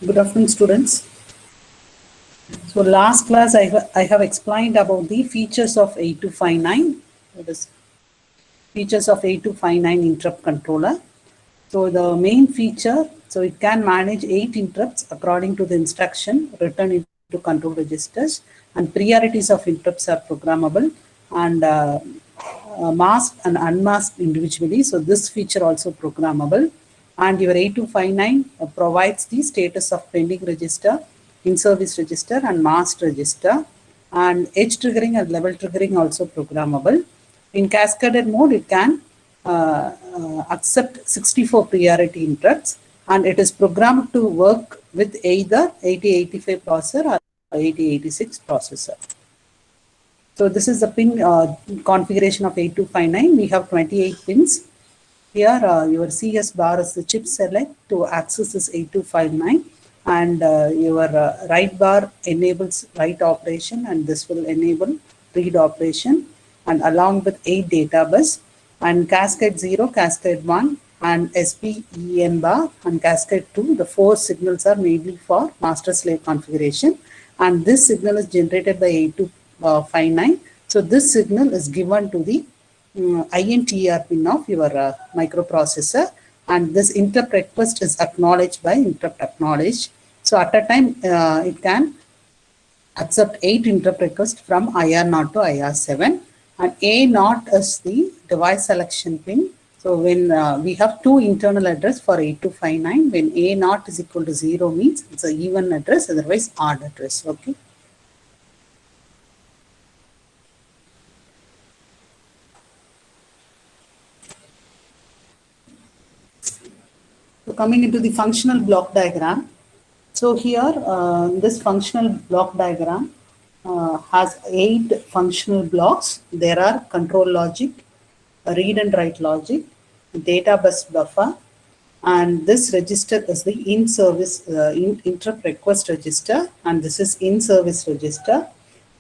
Good afternoon, students. So last class I have explained about the features of 8259. That is features of 8259 interrupt controller. So the main feature, so it can manage 8 interrupts according to the instruction written into control registers, and priorities of interrupts are programmable and masked and unmasked individually. So this feature also programmable. And your 8259 provides the status of pending register, in-service register and masked register, and edge triggering and level triggering also programmable. In cascaded mode, it can accept 64 priority interrupts, and it is programmed to work with either 8085 processor or 8086 processor. So this is the pin configuration of 8259. We have 28 pins. Here your CS bar is the chip select to access this 8259, and your write bar enables write operation, and this will enable read operation, and along with 8 data bus, and cascade 0, cascade 1 and SPEN bar and cascade 2. The 4 signals are mainly for master slave configuration, and this signal is generated by 8259. So this signal is given to the INTR pin of your microprocessor, and this interrupt request is acknowledged by interrupt acknowledge. So at a time it can accept 8 interrupt requests from IR0 to IR7, and A0 is the device selection pin. So when we have 2 internal address for 8259, when A0 is equal to 0 means it's an even address, otherwise odd address. Okay. So coming into the functional block diagram. So here this functional block diagram has 8 functional blocks. There are control logic, read and write logic, data bus buffer, and this register is the in-service interrupt request register, and this is in-service register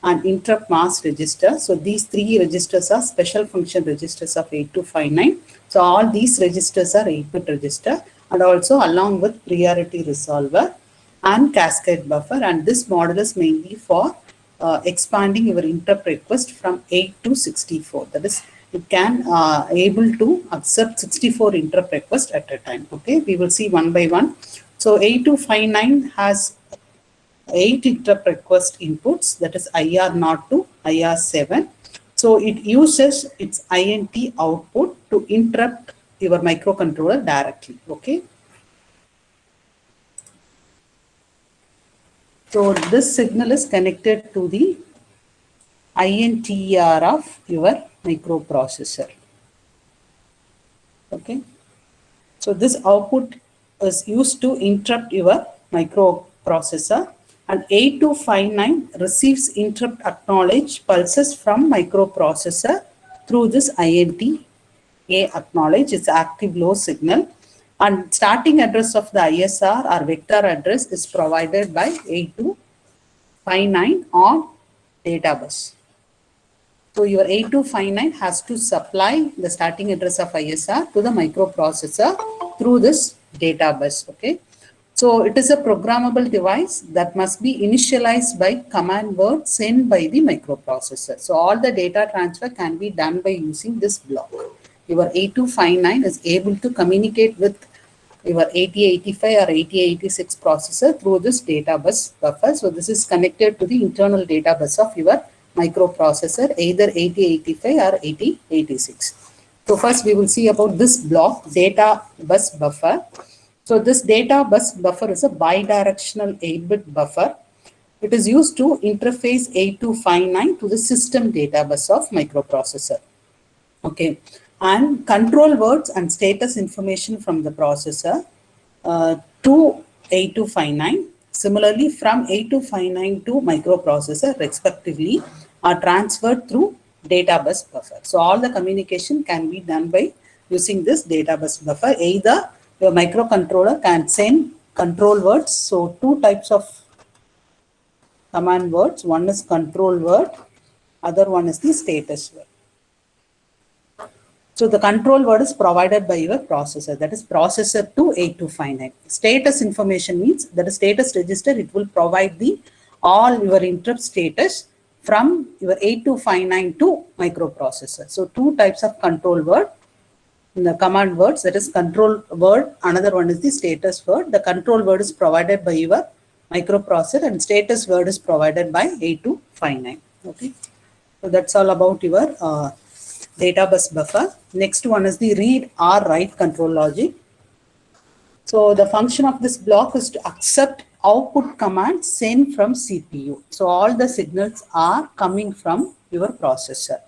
and interrupt mask register. So these 3 registers are special function registers of 8259. So all these registers are 8-bit register, and also along with priority resolver and cascade buffer, and this model is mainly for expanding your interrupt request from 8 to 64. That is, it can able to accept 64 interrupt requests at a time. Okay, we will see one by one. So 8259 has 8 interrupt request inputs, that is IR0 to IR7. So it uses its INT output to interrupt your microcontroller directly. Okay. So this signal is connected to the INTR of your microprocessor. Okay. So this output is used to interrupt your microprocessor, and 8259 receives interrupt acknowledge pulses from microprocessor through this INT A acknowledge. It's active low signal, and starting address of the ISR or vector address is provided by 8259 on data bus. So your 8259 has to supply the starting address of ISR to the microprocessor through this data bus. Okay. So it is a programmable device that must be initialized by command word sent by the microprocessor. So all the data transfer can be done by using this block. Your 8259 is able to communicate with your 8085 or 8086 processor through this data bus buffer. So this is connected to the internal data bus of your microprocessor, either 8085 or 8086. So first we will see about this block, data bus buffer. So this data bus buffer is a bidirectional 8-bit buffer. It is used to interface 8259 to the system data bus of microprocessor. Okay, and control words and status information from the processor to 8259. Similarly, from 8259 to microprocessor respectively are transferred through data bus buffer. So all the communication can be done by using this data bus buffer. Either your microcontroller can send control words. So 2 types of command words. One is control word, other one is the status word. So the control word is provided by your processor, that is processor to 8259. Status information means that the status register, it will provide the all your interrupt status from your 8259 to microprocessor. So two types of control word. In the command words, that is control word, another one is the status word. The control word is provided by your microprocessor and status word is provided by 8259. Okay, so that's all about your data bus buffer. Next one is the read or write control logic. So the function of this block is to accept output commands sent from CPU. So all the signals are coming from your processor.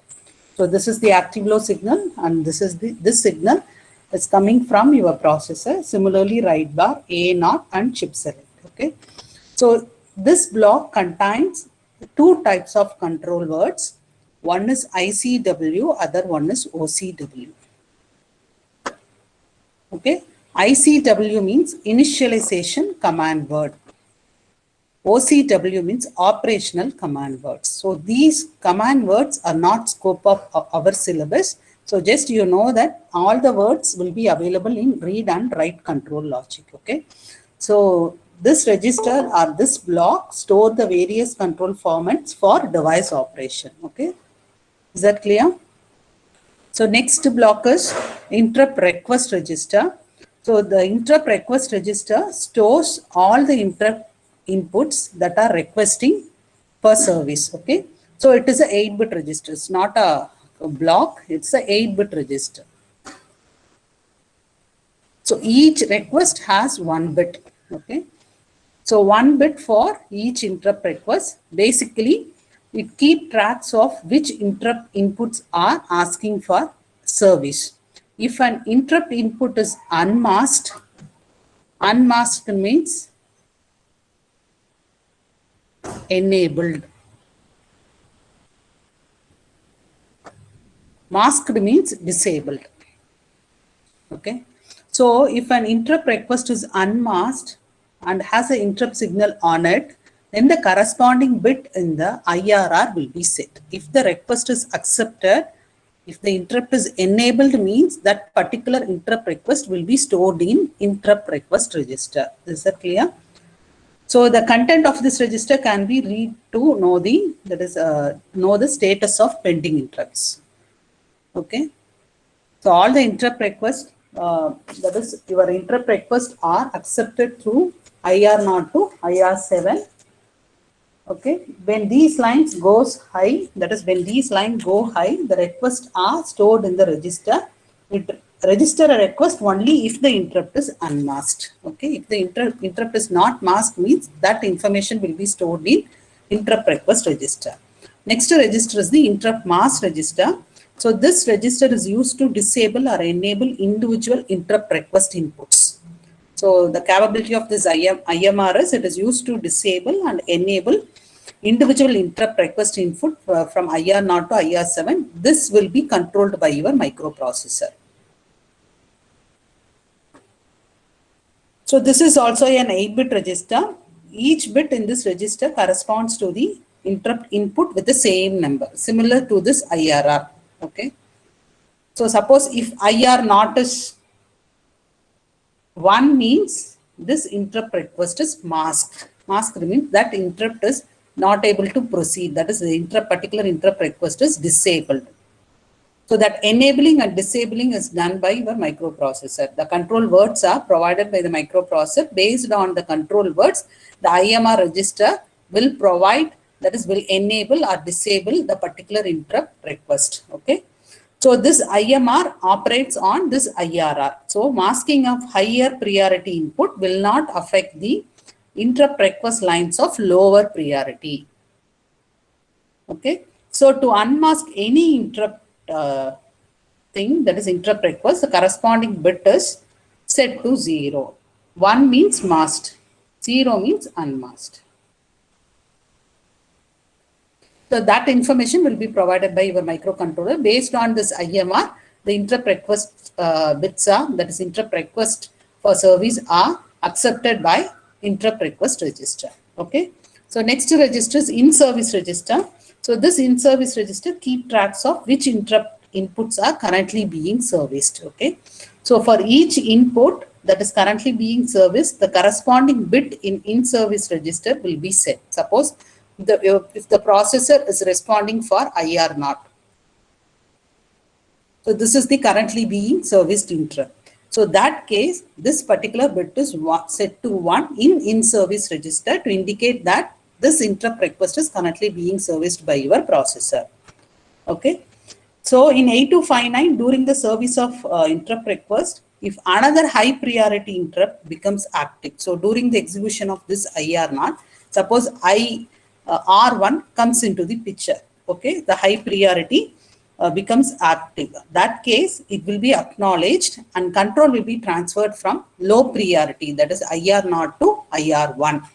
So this is the active low signal and this is this signal is coming from your processor. Similarly, write bar, A0 and chip select. Okay. So this block contains two types of control words. One is ICW, other one is OCW. Okay. ICW means initialization command word. OCW means operational command words. So these command words are not scope of our syllabus. So just you know that all the words will be available in read and write control logic. Okay. So this register or this block store the various control formats for device operation. Okay. Is that clear? So next block is interrupt request register. So the interrupt request register stores all the interrupt inputs that are requesting for service. Okay. So it is a 8-bit register. It's not a block. It's a 8-bit register. So each request has 1 bit. Okay. So 1 bit for each interrupt request. Basically, it keeps tracks of which interrupt inputs are asking for service. If an interrupt input is unmasked, unmasked means enabled. Masked means disabled. Okay. So if an interrupt request is unmasked and has an interrupt signal on it, then the corresponding bit in the IRR will be set. If the request is accepted, if the interrupt is enabled, means that particular interrupt request will be stored in interrupt request register. Is that clear? So the content of this register can be read to know the status of pending interrupts. Okay. So all the interrupt requests, that is your interrupt requests are accepted through IR0 to IR7. Okay. When these lines goes high, that is when these lines go high, the requests are stored in the register. It register a request only if the interrupt is unmasked. Okay. If the interrupt is not masked, means that information will be stored in interrupt request register. Next register is the interrupt mask register. So this register is used to disable or enable individual interrupt request inputs. So the capability of this IMR is it is used to disable and enable individual interrupt request input from IR0 to IR7. This will be controlled by your microprocessor. So this is also an 8-bit register. Each bit in this register corresponds to the interrupt input with the same number, similar to this IRR. Okay. So suppose if IR0 is 1 means this interrupt request is masked. Masked means that interrupt is not able to proceed. That is the particular interrupt request is disabled. So that enabling and disabling is done by your microprocessor. The control words are provided by the microprocessor. Based on the control words, the IMR register will provide, that is will enable or disable the particular interrupt request. Okay. So this IMR operates on this IRR. So masking of higher priority input will not affect the interrupt request lines of lower priority. Okay. So to unmask any interrupt thing, that is interrupt request, the corresponding bit is set to 0. 1 means masked, 0 means unmasked. So that information will be provided by your microcontroller. Based on this IMR, the interrupt request bits are, that is interrupt request for service are accepted by interrupt request register. Okay. So next register is in-service register. So this in-service register keep tracks of which interrupt inputs are currently being serviced. Okay. So for each input that is currently being serviced, the corresponding bit in service register will be set. Suppose if the processor is responding for IR naught. So this is the currently being serviced interrupt. So that case, this particular bit is set to 1 in service register to indicate that this interrupt request is currently being serviced by your processor. Okay. So in 8259, during the service of interrupt request, if another high priority interrupt becomes active, so during the execution of this IR naught, suppose R1 comes into the picture, okay, the high priority becomes active. That case, it will be acknowledged and control will be transferred from low priority, that is IR naught to IR1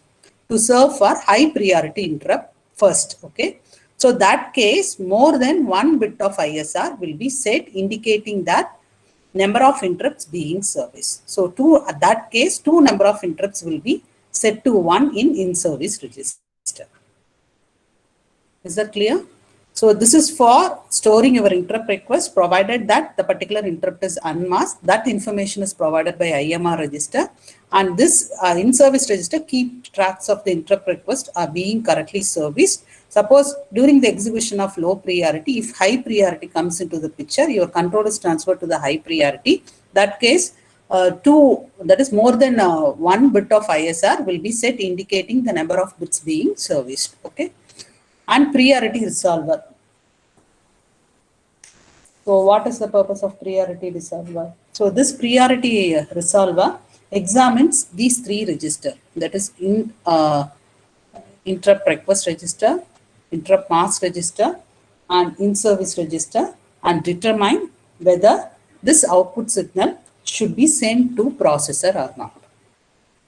to serve for high priority interrupt first, okay. So that case, more than one bit of ISR will be set, indicating that number of interrupts being serviced. So that case, two number of interrupts will be set to 1 in service register. Is that clear? So this is for storing your interrupt request, provided that the particular interrupt is unmasked. That information is provided by IMR register, and this in-service register keep tracks of the interrupt request are being correctly serviced. Suppose during the execution of low priority, if high priority comes into the picture, your control is transferred to the high priority. That case, that is more than 1 bit of ISR will be set, indicating the number of bits being serviced. Okay. And priority resolver. So what is the purpose of priority resolver? So this priority resolver examines these three registers, that is interrupt request register, interrupt mask register, and in-service register, and determine whether this output signal should be sent to processor or not.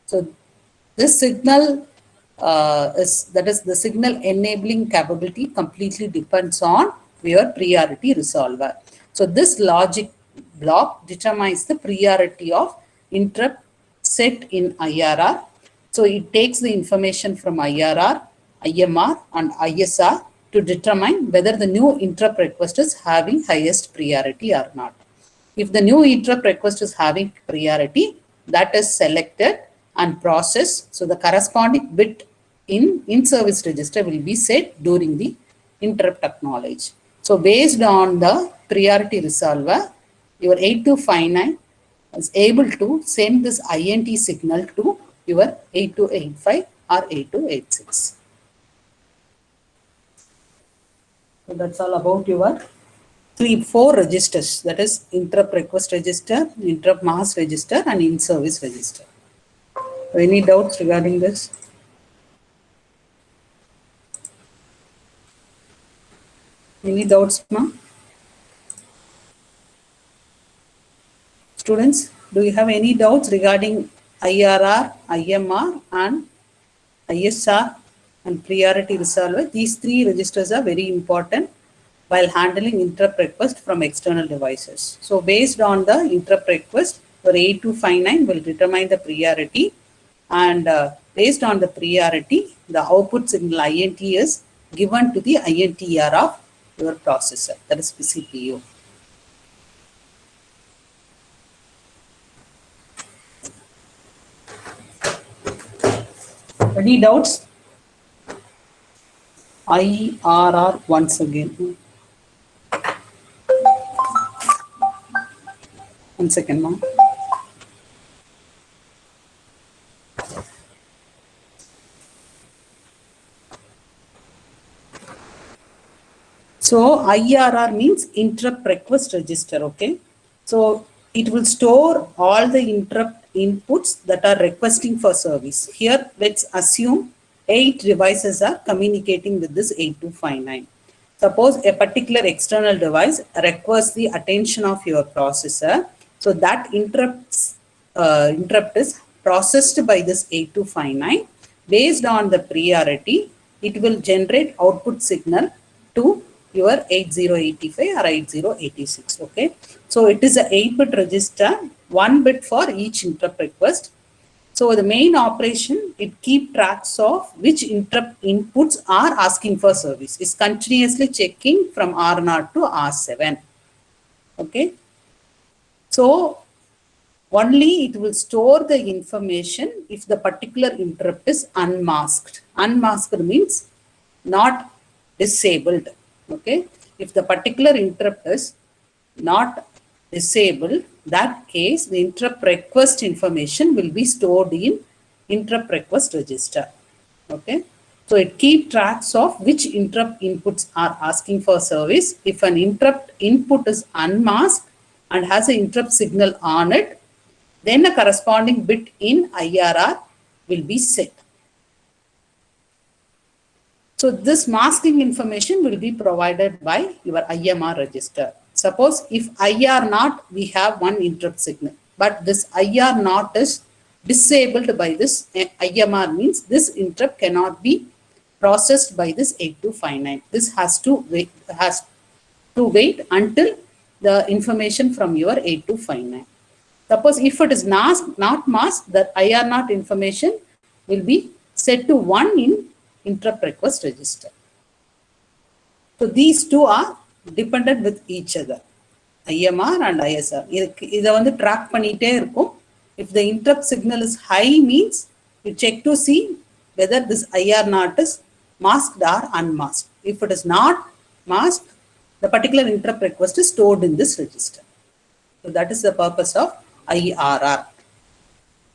So this signal that is the signal enabling capability completely depends on your priority resolver. So this logic block determines the priority of interrupt set in IRR. So it takes the information from IRR, IMR, and ISR to determine whether the new interrupt request is having highest priority or not. If the new interrupt request is having priority, that is selected and processed. So the corresponding bit in service register will be set during the interrupt acknowledge. So based on the priority resolver, your 8259 is able to send this INT signal to your 8285 or 8286. So that's all about your 4 registers, that is interrupt request register, interrupt mask register, and in-service register. So any doubts regarding this? Any doubts, ma'am? Students, do you have any doubts regarding IRR, IMR, and ISR and priority resolver? These 3 registers are very important while handling interrupt request from external devices. So based on the interrupt request, your 8259 will determine the priority, and based on the priority, the output signal INT is given to the INTR of your processor, that is CPU. Any doubts? IRR once again. 1 second, ma'am. So IRR means interrupt request register, okay? So it will store all the interrupt inputs that are requesting for service. Here, let's assume 8 devices are communicating with this 8259. Suppose a particular external device requests the attention of your processor. So that interrupt is processed by this 8259. Based on the priority, it will generate output signal to your 8085 or 8086. Okay. So it is a 8-bit register, 1 bit for each interrupt request. So the main operation, it keeps tracks of which interrupt inputs are asking for service. It's continuously checking from R0 to R7. Okay. So only it will store the information if the particular interrupt is unmasked. Unmasked means not disabled. Okay. If the particular interrupt is not disabled, that case the interrupt request information will be stored in interrupt request register. Okay. So it keeps tracks of which interrupt inputs are asking for service. If an interrupt input is unmasked and has an interrupt signal on it, then a corresponding bit in IRR will be set. So this masking information will be provided by your IMR register. Suppose if IR not, we have one interrupt signal, but this IR not is disabled by this IMR, means this interrupt cannot be processed by this 8259. This has to wait until the information from your 8259. Suppose if it is not masked, the IR not information will be set to 1 in interrupt request register. So these two are dependent with each other, IMR and ISR. இதை வந்து track பண்ணிட்டே இருக்கும். If the interrupt signal is high, means you check to see whether this IR not is masked or unmasked. If it is not masked, the particular interrupt request is stored in this register. So that is the purpose of IRR.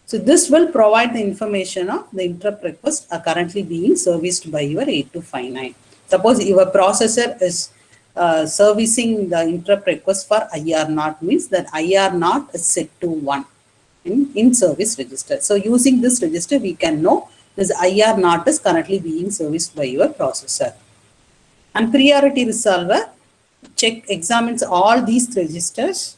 So this will provide the information of the interrupt requests are currently being serviced by your 8259. Suppose your processor is servicing the interrupt request for IR naught, means that IR naught is set to 1 in service register. So using this register, we can know this IR naught is currently being serviced by your processor. And priority resolver examines all these registers.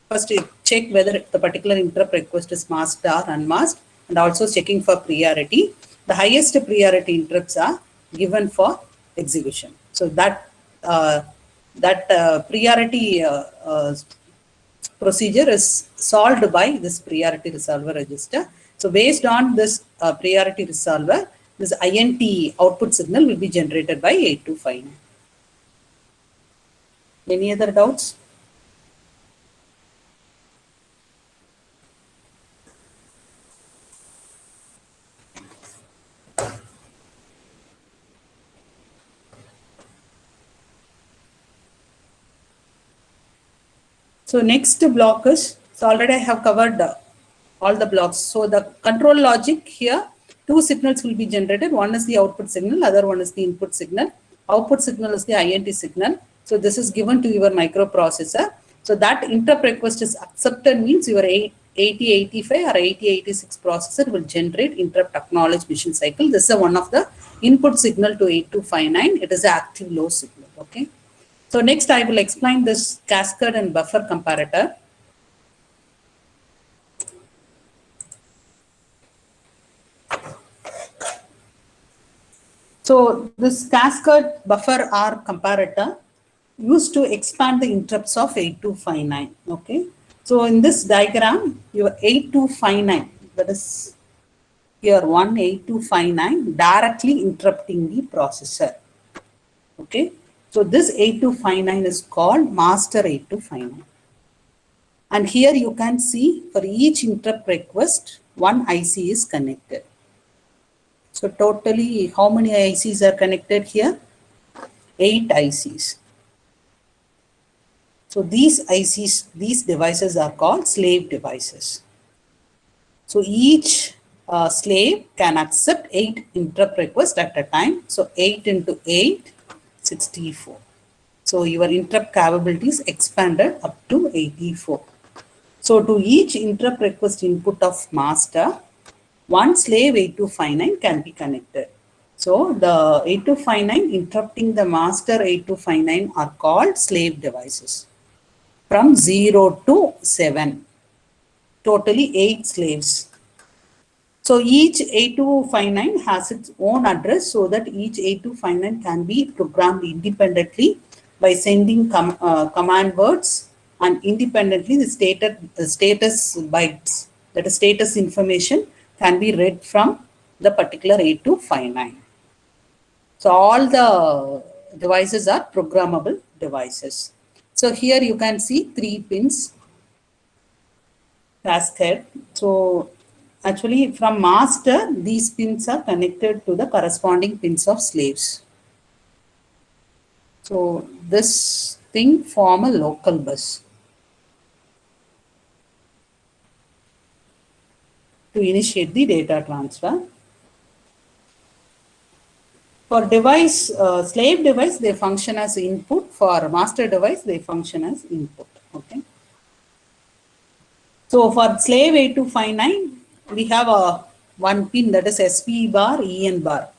First, check whether the particular interrupt request is masked or unmasked, and also checking for priority. The highest priority interrupts are given for execution. So that priority procedure is solved by this priority resolver register. So based on this priority resolver, this INT output signal will be generated by 8259. Any other doubts? So next block is, so already I have covered all the blocks. So the control logic here, two signals will be generated. One is the output signal, other one is the input signal. Output signal is the INT signal. So this is given to your microprocessor. So that interrupt request is accepted, means your 8085 or 8086 processor will generate interrupt acknowledge mission cycle. This is one of the input signal to 8259. It is an active low signal. Okay. So next I will explain this cascade and buffer comparator. So this cascade buffer or comparator used to expand the interrupts of 8259. Okay. So in this diagram, your 8259, that is here 8259 directly interrupting the processor. Okay. So this 8259 is called master 8259. And here you can see for each interrupt request, one IC is connected. So totally how many ICs are connected here? 8 ICs. So these ICs, these devices are called slave devices. So each slave can accept 8 interrupt requests at a time. So 8 into 8, 64. So your interrupt capability is expanded up to 84. So to each interrupt request input of master, one slave 8259 can be connected. So the 8259 interrupting the master 8259 are called slave devices. From 0 to 7, totally 8 slaves. So each 8259 has its own address, so that each 8259 can be programmed independently by sending command words, and independently the status bytes, that is status information, can be read from the particular 8259. So all the devices are programmable devices. So here you can see 3 pins cascade. So actually from master, these pins are connected to the corresponding pins of slaves. So this thing form a local bus to initiate the data transfer. For device, slave device, they function as input. For master device, they function as input. Okay. So for slave 8259, we have a one pin, that is SP bar, EN bar.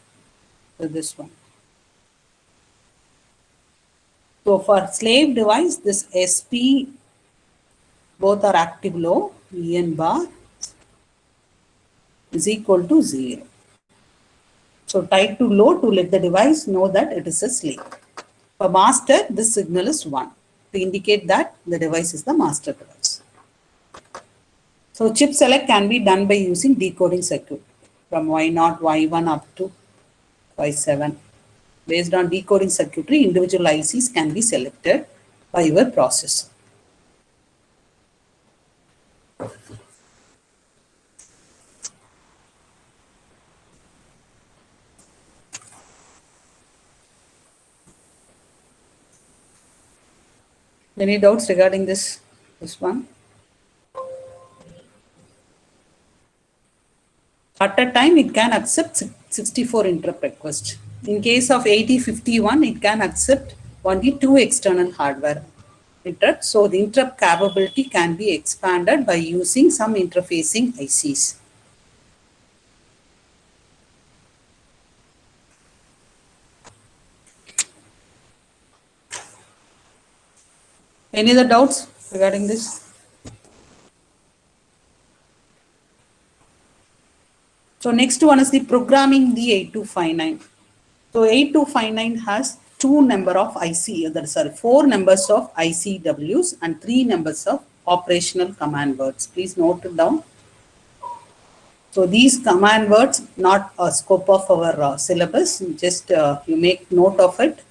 So this one. So for slave device, this SP, both are active low, EN bar is equal to 0. So tied to low to let the device know that it is a slave. For master, this signal is 1 to indicate that the device is the master device. So chip select can be done by using decoding circuit from Y0, Y1 up to Y7. Based on decoding circuitry, individual ICs can be selected by your processor. Any doubts regarding this one? At a time, it can accept 64 interrupt requests. In case of 8051, it can accept only 2 external hardware interrupts. So the interrupt capability can be expanded by using some interfacing ICs. Any other doubts regarding this? So next one is the programming the 8259. So 8259 has 2 number of IC, sorry, 4 numbers of ICWs and 3 numbers of operational command words. Please note it down. So these command words, not a scope of our syllabus, just you make note of it.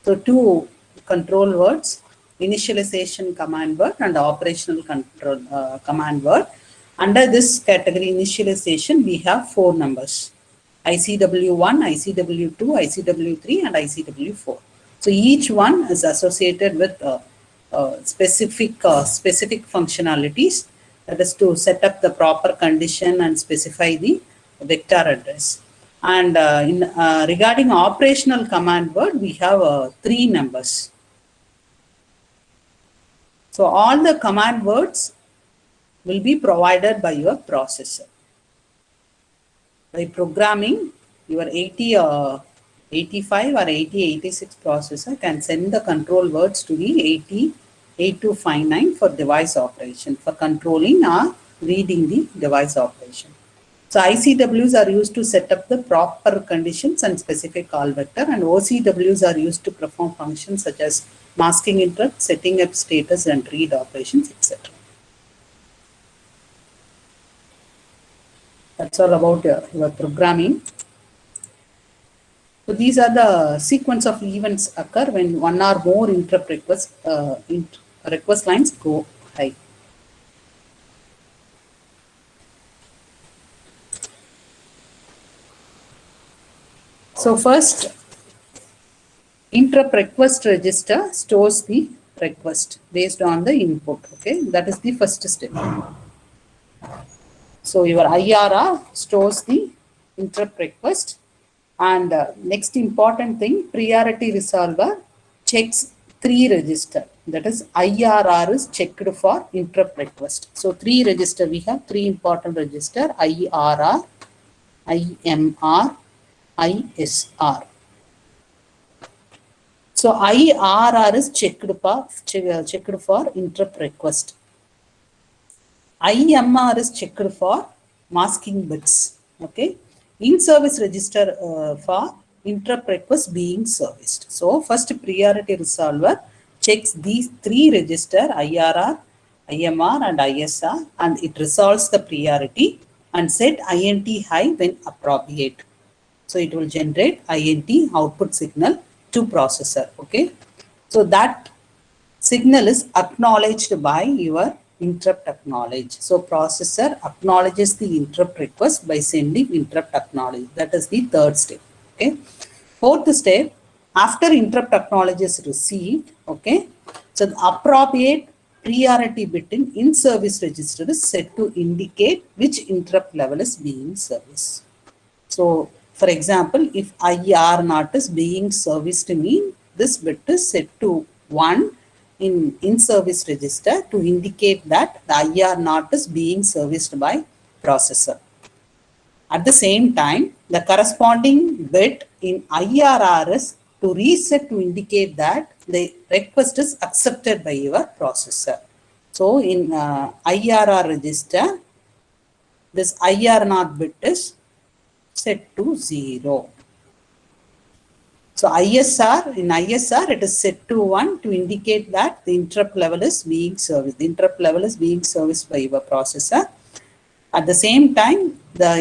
So 2 control words, initialization command word and operational control command word. Under this category initialization, we have 4 numbers: ICW1, ICW2, ICW3 and ICW4. So each one is associated with specific functionalities, that is to set up the proper condition and specify the vector address. And regarding operational command word, we have 3 numbers. So all the command words will be provided by your processor. By programming, your 8085 or 8086 processor can send the control words to the 8259 for device operation, for controlling or reading the device operation. So ICWs are used to set up the proper conditions and specific call vector, and OCWs are used to perform functions such as masking interrupt, setting up status and read operations, etc. That's all about your programming. So these are the sequence of events occur when one or more interrupt request lines go high. So first, interrupt request register stores the request based on the input. Okay, that is the first step. So your IRR stores the interrupt request, and next important thing, priority resolver checks 3 register. That is, IRR is checked for interrupt request. So 3 register, we have 3 important register: IRR, IMR, ISR. So IRR is checked for interrupt request. IMR is checked for masking bits. Okay, in service register for interrupt request being serviced. So first, priority resolver checks these 3 register: IRR, IMR and ISR, and it resolves the priority and set INT high when appropriate. So it will generate INT output signal to processor. Okay, so that signal is acknowledged by your interrupt acknowledge. So processor acknowledges the interrupt request by sending interrupt acknowledge. That is the third step. Okay. Fourth step, after interrupt acknowledge is received, okay, so the appropriate priority bit in service register is set to indicate which interrupt level is being serviced. So for example, if IR naught is being serviced, mean this bit is set to 1 in service register to indicate that the IR naught is being serviced by processor. At the same time, the corresponding bit in IRR is to reset to indicate that the request is accepted by your processor. So in IRR register, this IR naught bit is set to 0. So ISR, in ISR, it is set to 1 to indicate that the interrupt level is being serviced. The interrupt level is being serviced by your processor. At the same time, the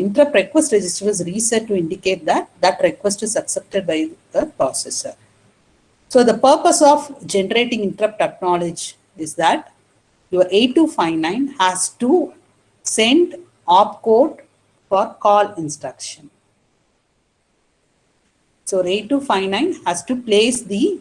interrupt request register is reset to indicate that that request is accepted by the processor. So the purpose of generating interrupt acknowledge is that your 8259 has to send opcode for call instruction. So 8259 has to place the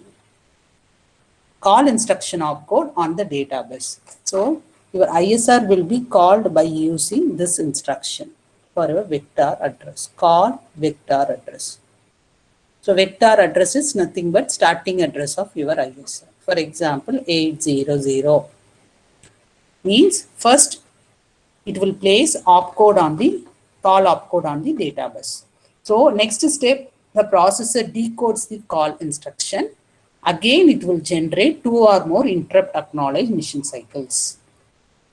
call instruction opcode on the data bus. So your ISR will be called by using this instruction for your vector address, call vector address. So vector address is nothing but starting address of your ISR. For example, 800 means first it will place opcode on the call opcode on the data bus. So next step, the processor decodes the call instruction. Again, it will generate 2 or more interrupt acknowledge mission cycles.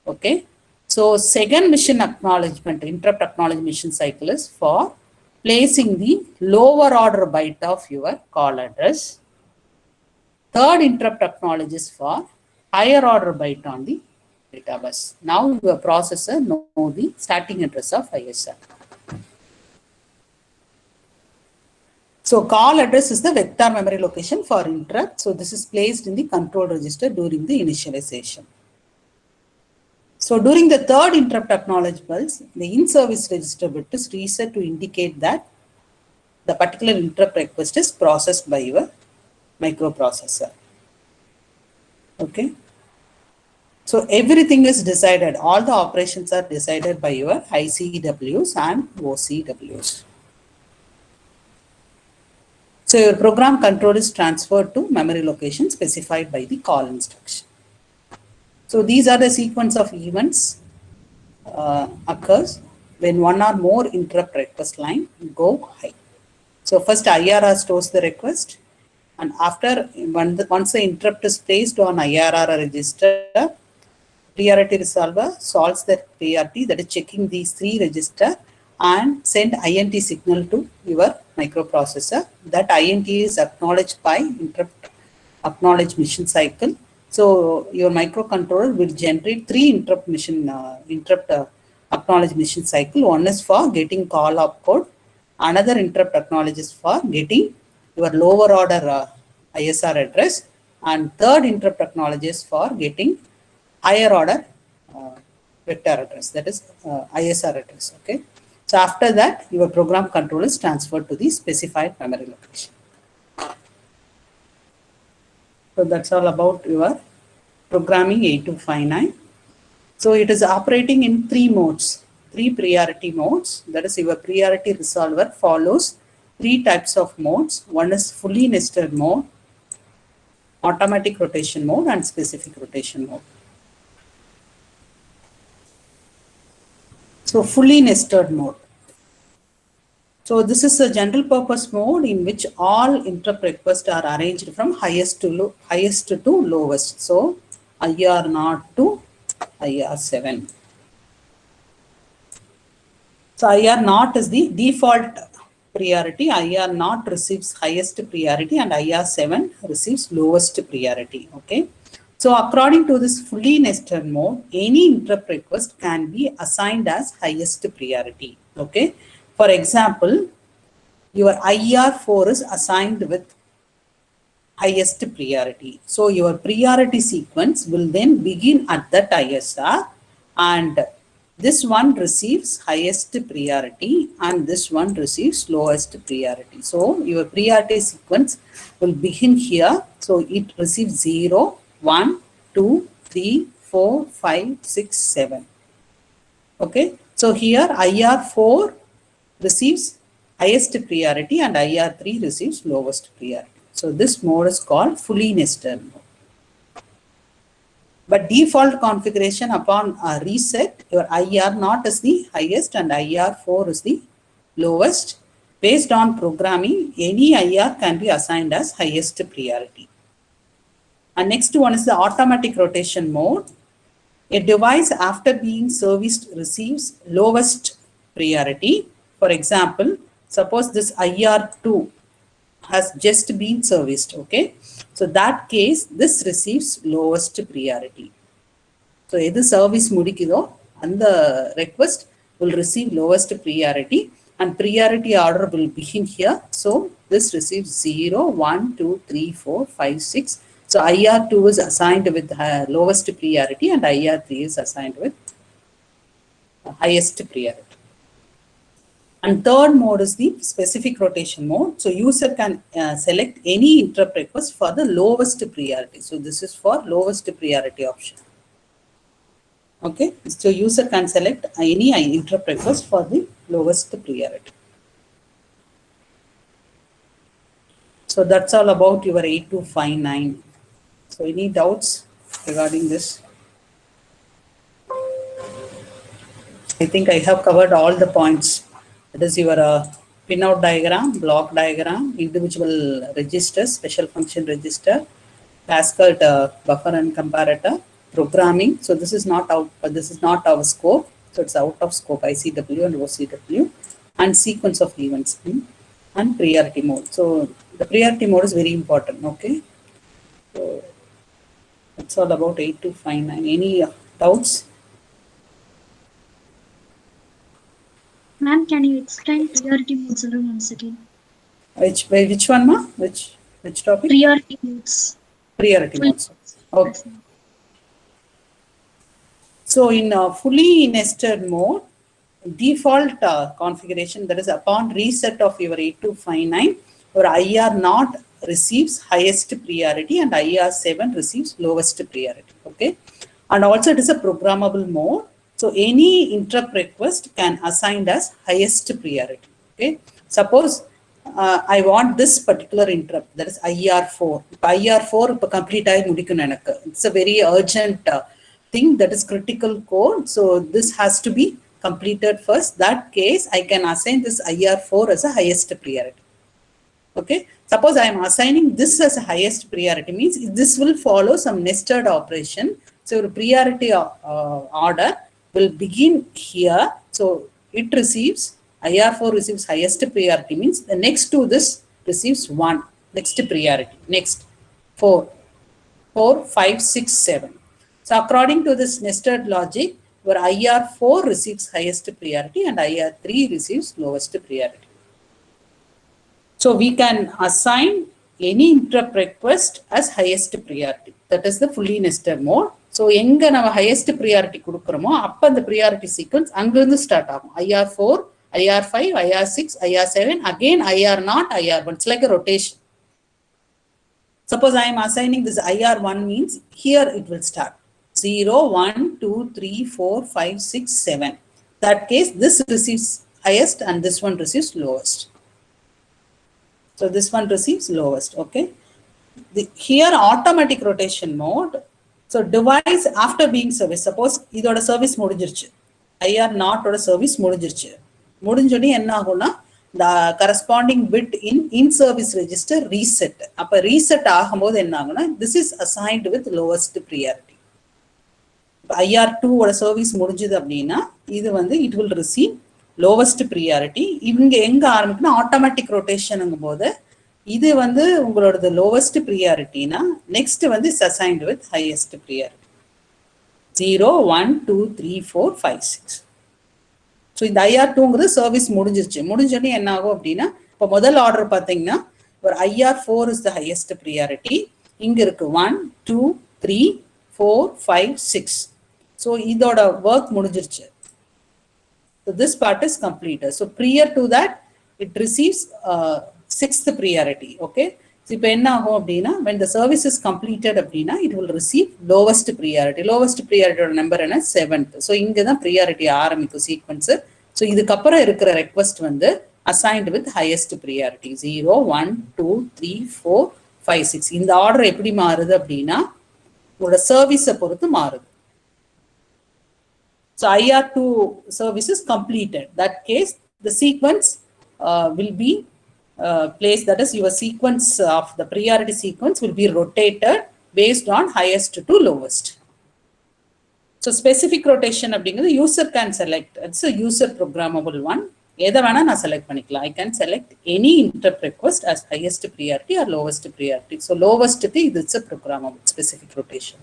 Okay. So second mission acknowledgement, interrupt acknowledge mission cycle is for placing the lower order byte of your call address. Third interrupt acknowledge is for higher order byte on the data bus. Now your processor know the starting address of ISR. So call address is the vector memory location for interrupt. So this is placed in the control register during the initialization. So during the third interrupt acknowledge pulse, the in-service register bit is reset to indicate that the particular interrupt request is processed by your microprocessor. Okay. So everything is decided. All the operations are decided by your ICWs and OCWs. So your program control is transferred to memory location specified by the call instruction. So these are the sequence of events occurs when one or more interrupt request line go high. So first IRR stores the request, and after once the interrupt is placed on IRR register, priority resolver solves that priority, that is checking these 3 register and send INT signal to your microprocessor. That INT is acknowledged by interrupt acknowledge mission cycle. So your microcontroller will generate 3 interrupt acknowledge mission cycle. One is for getting call opcode, another interrupt acknowledge is for getting your lower order ISR address, and third interrupt acknowledge is for getting higher order vector address, that is ISR address. Okay. So after that, your program control is transferred to the specified memory location. So that's all about your programming 8259. So it is operating in 3 modes, 3 priority modes. That is, your priority resolver follows 3 types of modes. One is fully nested mode, automatic rotation mode, and specific rotation mode. So fully nested mode. So this is a general purpose mode in which all interrupt requests are arranged from highest to lowest. So IR0 to IR7. So IR0 is the default priority. IR0 receives highest priority and IR7 receives lowest priority. Okay. So according to this fully nested mode, any interrupt request can be assigned as highest priority. Okay. For example, your IR4 is assigned with highest priority. So your priority sequence will then begin at that ISR, and this one receives highest priority and this one receives lowest priority. So your priority sequence will begin here. So it receives 0, 1, 2, 3, 4, 5, 6, 7. Okay. So here IR4 receives highest priority and IR3 receives lowest priority. So this mode is called fully nested mode. But default configuration upon a reset, your IR0 is the highest and IR4 is the lowest. Based on programming, any IR can be assigned as highest priority. And next one is the automatic rotation mode. A device after being serviced receives lowest priority. For example, suppose this IR2 has just been serviced, okay? So that case, this receives lowest priority. So either service mudikido and the request will receive lowest priority and priority order will begin here. So this receives 0, 1, 2, 3, 4, 5, 6. So IR2 is assigned with lowest priority and IR3 is assigned with highest priority. And third mode is the specific rotation mode. So user can select any interrupt request for the lowest priority. So this is for lowest priority option. Okay, so user can select any interrupt request for the lowest priority. So that's all about your 8259. So any doubts regarding this? I think I have covered all the points. That is your pinout diagram, block diagram, individual register, special function register, Pascal buffer and comparator, programming. So this is not out, this is not our scope. So it's out of scope, ICW and OCW, and sequence of events and priority mode. So the priority mode is very important. Okay. So that's all about 8259. Any doubts? Ma'am, can you explain priority modes once again? Which one, ma? Which topic? Priority modes. Priority modes. Okay. So in fully nested mode, default configuration, that is upon reset of your 8259, your IR0 receives highest priority and IR7 receives lowest priority. Okay. And also it is a programmable mode. So any interrupt request can assign as highest priority. Okay. Suppose I want this particular interrupt, that is IR4. IR4 complete it's a very urgent thing, that is critical code. So this has to be completed first. That case, I can assign this IR4 as a highest priority. Okay. Suppose I am assigning this as a highest priority, means this will follow some nested operation. So your priority order will begin here. So it receives, IR4 receives highest priority, means the next to this receives 1, next priority, next 4, 5, 6, 7. So according to this nested logic, your IR4 receives highest priority and IR3 receives lowest priority. So we can assign any interrupt request as highest priority. That is the fully nested mode. So enga nama highest priority kudukuromo appa the priority sequence angirundi start agum. IR4, IR5, IR6, IR7, again IR0, IR1. It's like a rotation. Suppose I am assigning this IR1, means here it will start 0, 1, 2, 3, 4, 5, 6, 7. That case, this receives highest and this one receives lowest. So this one receives lowest. Okay. Here automatic rotation mode. So device after being serviced, suppose idoda service mudinjiruchu, IR0 oda service mudinjiruchu, mudinjodi enna aguna the corresponding bit in service register reset. Appa reset agumbodhu enna aguna, this is assigned with lowest priority. IR2 oda service mudinjudhu appadina idu vandu it will receive lowest priority. இவங்க எங்க ஆரம்பிக்குன்னா automatic rotation போது இது வந்து உங்களோட lowest priorityனா next வந்து is assigned with highest priority 0, 1, 2, 3, 4, 5, 6. So இந்த IR2ங்கிறது service முடிஞ்சிருச்சு. முடிஞ்சோடனே என்ன ஆகும் அப்படின்னா, இப்போ முதல் ஆர்டர் பார்த்தீங்கன்னா where IR4 is the highest priority. இங்க இருக்கு 1, 2, 3, 4, 5, 6. So இதோட work முடிஞ்சிருச்சு. So this part is completed. So prior to that, it receives sixth priority. Okay. So இப்போ என்ன ஆகும் அப்படின்னா when the service is completed அப்படின்னா it will receive lowest priority. Lowest priority number என்ன 7th. So இங்க தான் priority ஆரம்பிக்கும் sequence. So இதுக்கப்புறம் இருக்கிற request வந்து assigned with highest priority 0, 1, 2, 3, 4, 5, 6. இந்த ஆர்டர் எப்படி மாறுது அப்படின்னா உங்களோட சர்வீஸை பொறுத்து மாறுது. So IR2 service is completed. That case, the sequence will be placed. That is, your sequence of the priority sequence will be rotated based on highest to lowest. So specific rotation அப்படிங்கிறது user can select. It's a user programmable one. எதை வேணா நான் select பண்ணிக்கலாம். I can select any interrupt request as highest priority or lowest priority. So lowest க்கு it's a programmable specific rotation.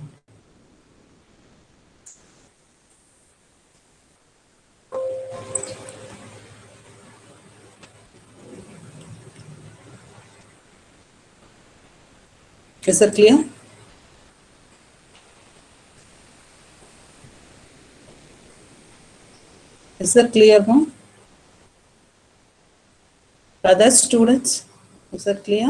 Is that clear? Is that clear, ma'am? Other students, is that clear?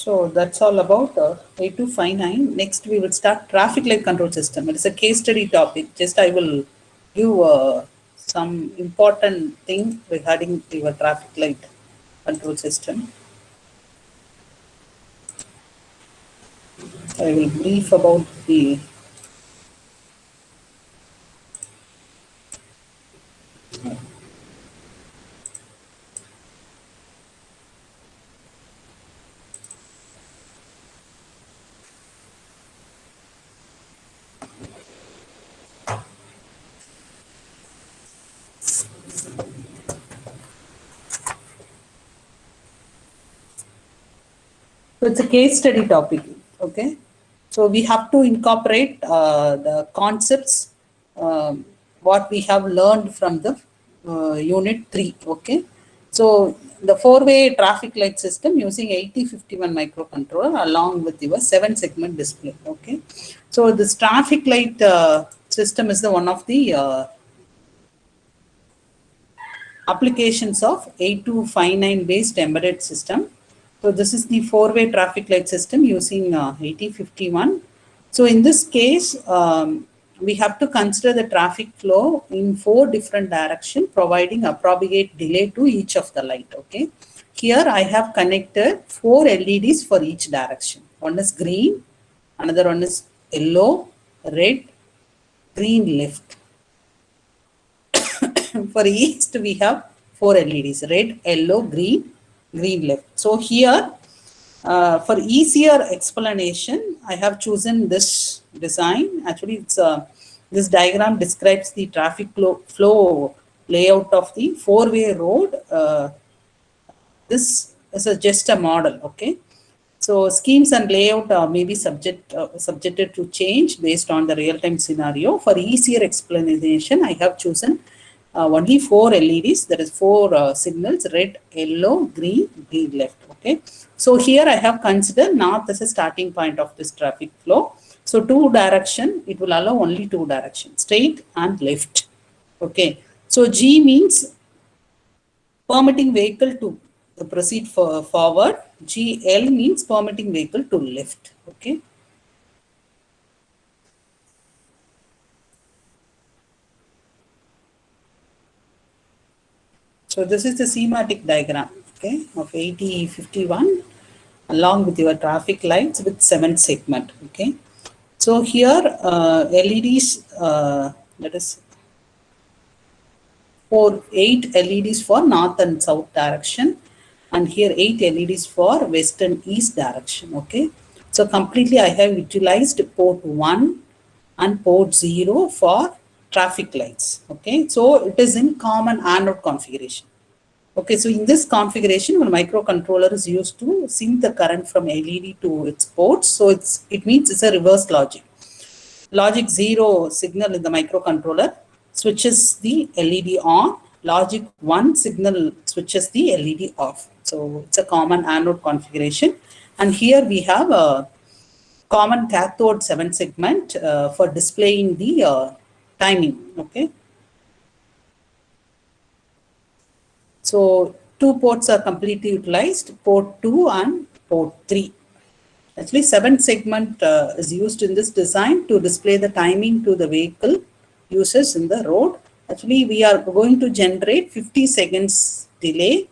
So that's all about 8259. Next, we will start traffic light control system. It is a case study topic. Just I will give some important thing regarding your traffic light control system. I will brief about the So it's a case study topic, okay? So we have to incorporate the concepts, what we have learned from the unit 3, okay? So the 4-way traffic light system using 8051 microcontroller along with your 7-segment display, okay? So this traffic light system is the one of the applications of 8259 based embedded system. So this is the 4-way traffic light system using 8051. So in this case, we have to consider the traffic flow in 4 different directions, providing appropriate delay to each of the light. Okay. Here I have connected 4 LEDs for each direction. One is green, another one is yellow, red, green left. For east, we have 4 LEDs: red, yellow, green left. So here, for easier explanation, I have chosen this design. Actually, it's this diagram describes the traffic flow layout of the 4-way road. This is just a model, okay? So schemes and layout may be subjected to change based on the real-time scenario. For easier explanation, I have chosen only 4 LEDs, that is 4 signals: red, yellow, green left. Okay. So here I have considered north as a starting point of this traffic flow. So 2 direction, it will allow only 2 directions, straight and left. Okay. So G means permitting vehicle to proceed forward. GL means permitting vehicle to left. Okay. So this is the schematic diagram, okay, of 8051 along with your traffic lights with 7 segment, okay. So here LEDs, that is 8 LEDs for north and south direction, and here 8 LEDs for west and east direction, okay. So completely I have utilized port 1 and port 0 for traffic lights, okay. So it is in common anode configuration. Okay, so in this configuration, when microcontroller is used to sync the current from LED to its ports, so it means it's a reverse logic. Logic 0 signal in the microcontroller switches the LED on, logic 1 signal switches the LED off. So it's a common anode configuration. And here we have a common cathode 7 segment for displaying the timing. Okay. So two ports are completely utilized, port 2 and port 3. Actually, 7 segment is used in this design to display the timing to the vehicle users in the road. Actually, we are going to generate 50 seconds delay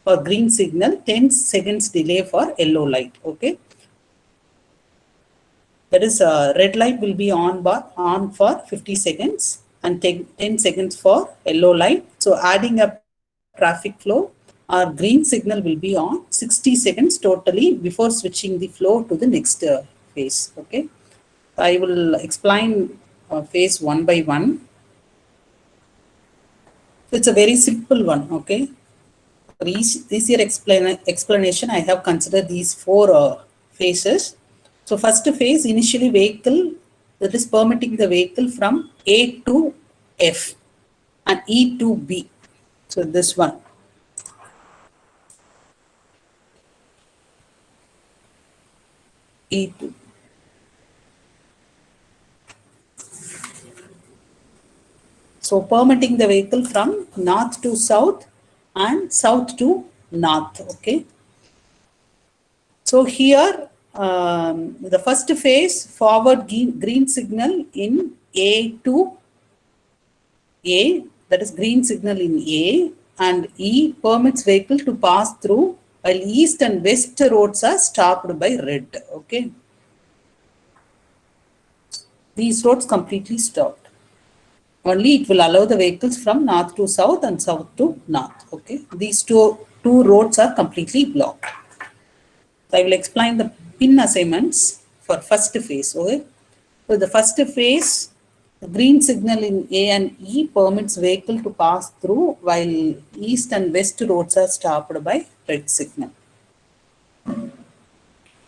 for green signal, 10 seconds delay for yellow light. Okay. That is, red light will be on for 50 seconds and take 10 seconds for yellow light. So adding up traffic flow, our green signal will be on 60 seconds totally before switching the flow to the next phase. Okay, I will explain phase one by one. So it's a very simple one. Okay, for easier explanation, I have considered these 4 phases. So first phase, initially vehicle, that is permitting the vehicle from A to F and E to B. So this one. E2. So permitting the vehicle from north to south and south to north. Okay. So here the first phase, forward green signal in A to A, that is green signal in A, and E permits vehicle to pass through while east and west roads are stopped by red. Okay. These roads completely stopped. Only it will allow the vehicles from north to south and south to north. Okay. These two roads are completely blocked. So I will explain the pin assignments for first phase. Okay. So the first phase, the green signal in A and E permits vehicle to pass through while east and west roads are stopped by red signal.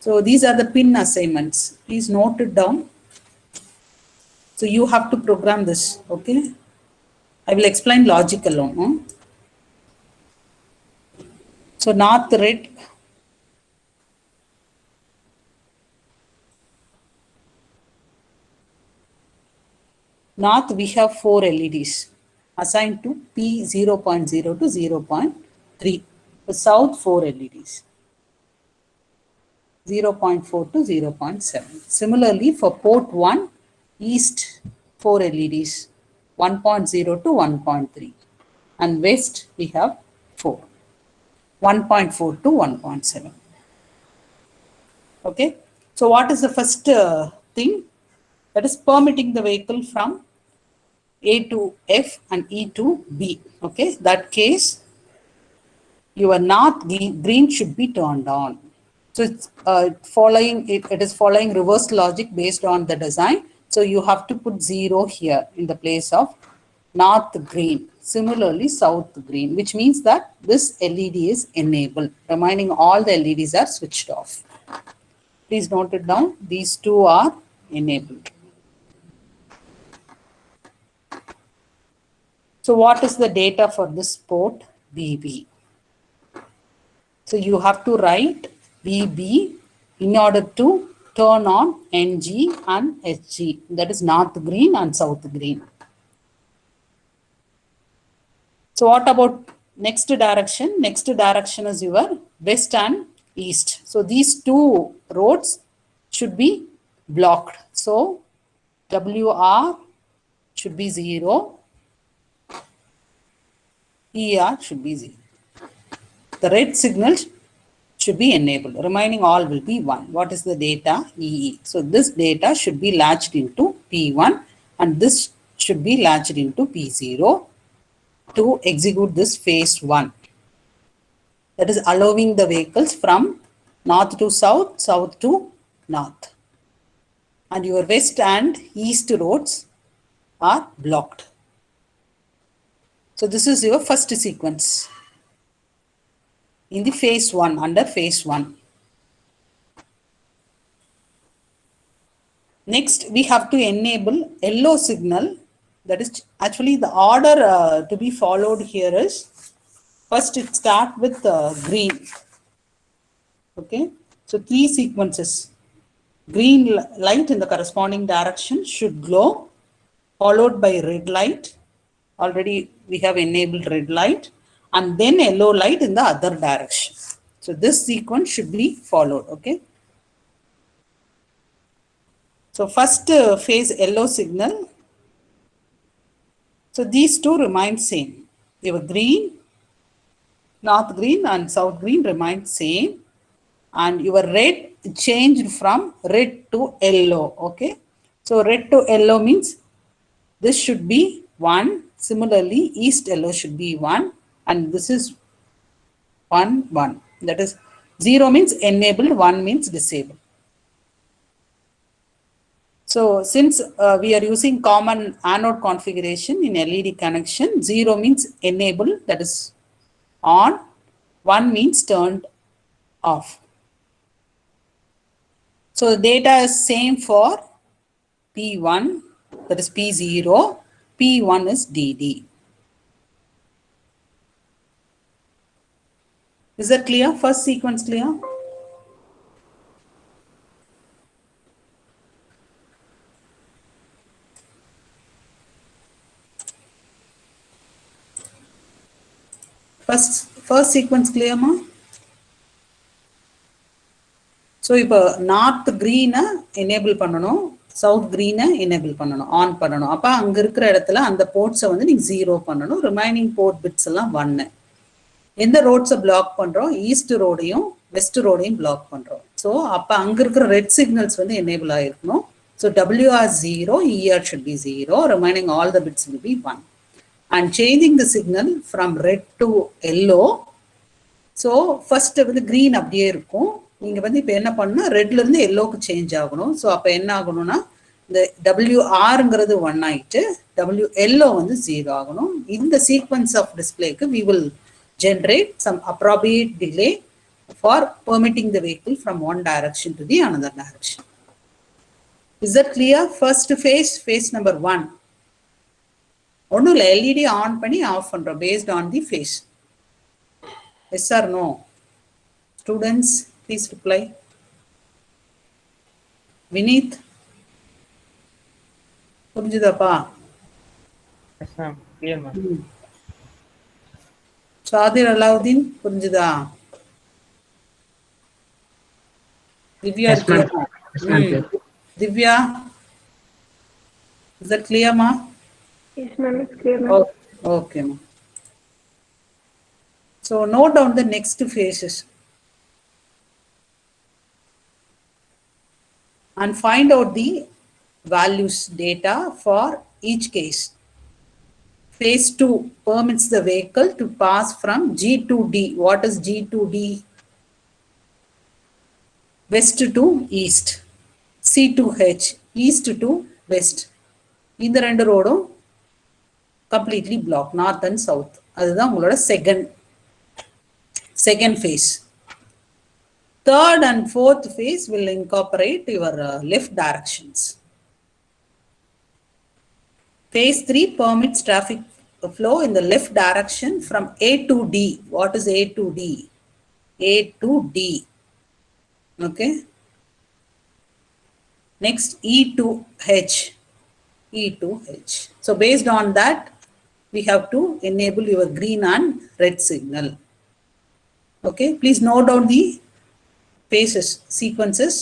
So these are the pin assignments. Please note it down. So you have to program this. Okay. I will explain logic alone. So north red. North we have 4 LEDs assigned to P0.0 to 0.3. For south 4 LEDs. 0.4 to 0.7. Similarly for port 1, east 4 LEDs 1.0 to 1.3. And west we have 4. 1.4 to 1.7. Okay. So what is the first thing? That is permitting the vehicle from A to F and E to B. Okay. That case, your north green should be turned on. So it's it is following reverse logic based on the design. So you have to put 0 here in the place of north green. Similarly, south green, which means that this LED is enabled, remaining all the LEDs are switched off. Please note it down. These two are enabled. So what is the data for this port BB? So you have to write BB in order to turn on NG and SG. That is north green and south green. So what about next direction? Next direction is your west and east. So these two roads should be blocked. So WR should be 0. ER should be 0. The red signal should be enabled. Remaining all will be 1. What is the data? EE. So this data should be latched into P1 and this should be latched into P0 to execute this phase 1. That is allowing the vehicles from north to south, south to north. And your west and east roads are blocked. So this is your first sequence in the phase 1, under phase 1. Next, we have to enable yellow signal that is actually the order to be followed here is, first it start with green. Okay, so 3 sequences. Green light in the corresponding direction should glow, followed by red light. Already we have enabled red light, and then yellow light in the other direction. So this sequence should be followed. Okay. So first phase yellow signal. So these two remain same. Your green, north green and south green remain same, and your red changed from red to yellow. Okay. So red to yellow means this should be 1. Similarly, east yellow should be 1, and this is 1, 1. That is 0 means enabled, 1 means disabled. So since we are using common anode configuration in LED connection, 0 means enabled, that is on, 1 means turned off. So the data is same for P1, that is P0, P1 is DD. Is that clear? First sequence clear? First sequence clear, ma? So இப்போ north green enable பண்ணணும், south green enable பண்ணணும், on பண்ணணும். அப்போ அங்க இருக்கிற இடத்துல அந்த போர்ட்ஸை வந்து நீங்க 0 பண்ணணும். ரிமைனிங் போர்ட் பிட்ஸ் எல்லாம் 1. எந்த ரோட்ஸை பிளாக் பண்றோம்? ஈஸ்ட் ரோடையும் வெஸ்ட் ரோடையும் பிளாக் பண்றோம். ஸோ அப்போ அங்க இருக்கிற ரெட் சிக்னல்ஸ் வந்து எனேபிள் ஆயிருக்கணும். So WR 0, ER should be 0, remaining all the bits will be 1. And changing the signal from red to yellow. So first வந்து green அப்படியே இருக்கும். நீங்க வந்து இப்போ என்ன பண்ணா ரெட்ல இருந்து எல்லோக்கு சேஞ்ச் ஆகணும். ஸோ அப்போ என்ன ஆகணும்னா இந்த WRங்கிறது 1 ஆயிட்டு WLO வந்து 0 ஆகணும். இந்த சீக்வன்ஸ் ஆஃப் டிஸ்பிளேக்கு we will generate some appropriate delay for permitting the vehicle from one direction to the another direction. Is that clear? First phase number 1. ஒன்றும் இல்லை, LED ஆன் பண்ணி ஆஃப் பண்றோம் based on the phase. Yes or no? Students, please reply. Vineet, புரிஞ்சுதாப்பா? Yes ma'am, clear ma'am. Sadir Alauddin, புரிஞ்சுதா? Divya, Yes ma'am. Yes ma'am. Divya, is that clear, ma? Yes ma'am, it's clear ma'am. Okay, ma. So note down the next phases and find out the values data for each case. Phase 2 permits the vehicle to pass from G to D. What is G to D? West to east. C to H. East to west. இந்த ரெண்டு ரோடும் completely blocked, north and south. அதுதான் உங்களோட second phase. Third and fourth phase will incorporate your left directions. Phase 3 permits traffic flow in the left direction from A to D. What is A to D? A to D. Okay. Next, E to H. E to H. So based on that, we have to enable your green and red signal. Okay, please note down the phases, sequences,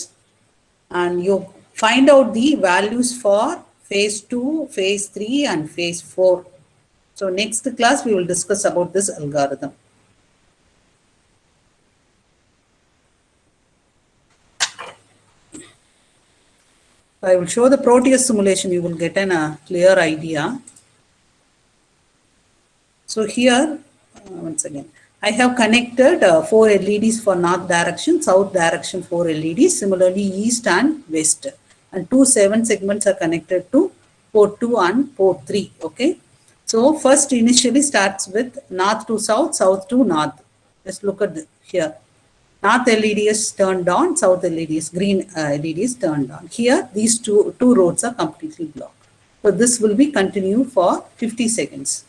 and you find out the values for phase 2, phase 3, and phase 4. So next class, we will discuss about this algorithm. I will show the Proteus simulation, you will get a clear idea. So here, once again, I have connected 4 LEDs for north direction, south direction 4 LEDs, similarly east and west. And 2 7 segments are connected to port 2 and port 3, okay? So first initially starts with north to south, south to north. Let's look at here. North LED is turned on, south LED is green LED is turned on. Here, these two roads are completely blocked. So this will be continue for 50 seconds.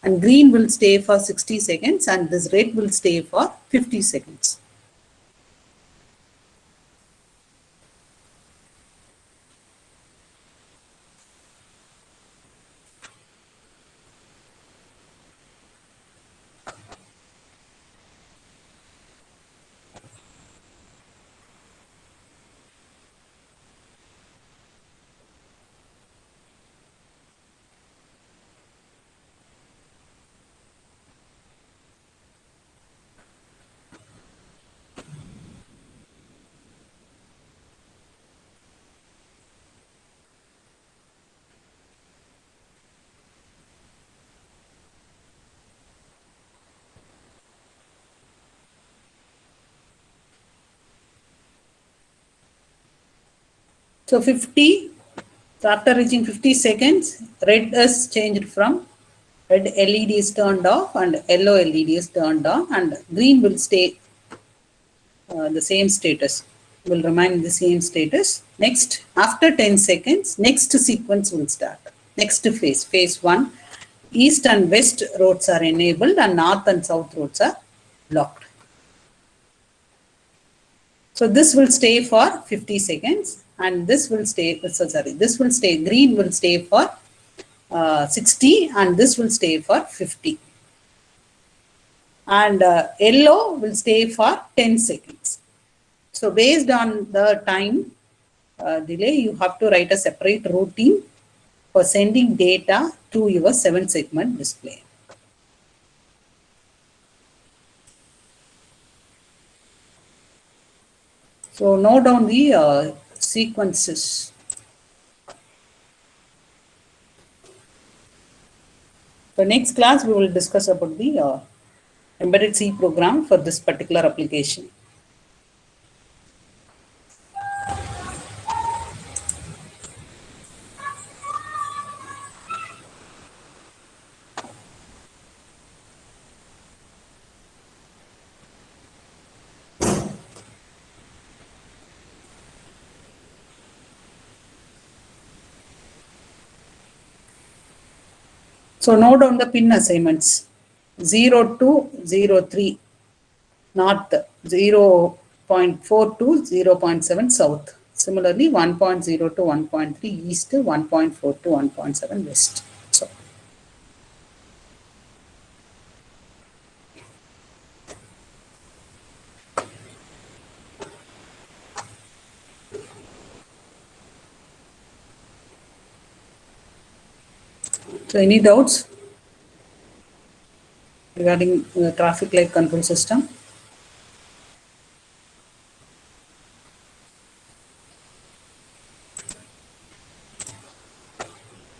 And green will stay for 60 seconds and this red will stay for 50 seconds. So 50, so after reaching 50 seconds, red is changed from red LED is turned off and yellow LED is turned on, and green will stay the same status, will remain the same status. Next, after 10 seconds, next sequence will start. Next phase, phase 1, east and west roads are enabled and north and south roads are blocked. So this will stay for 50 seconds and this will stay, this will stay, green will stay for 60 and this will stay for 50. And yellow will stay for 10 seconds. So based on the time delay, you have to write a separate routine for sending data to your 7-segment display. So note down the sequences. For next class, we will discuss about the embedded C program for this particular application. So note down the pin assignments. 0 to 03 north, 0.4 to 0.7 south. Similarly, 1.0 to 1.3 east, 1.4 to 1.7 west. So any doubts regarding the traffic light control system?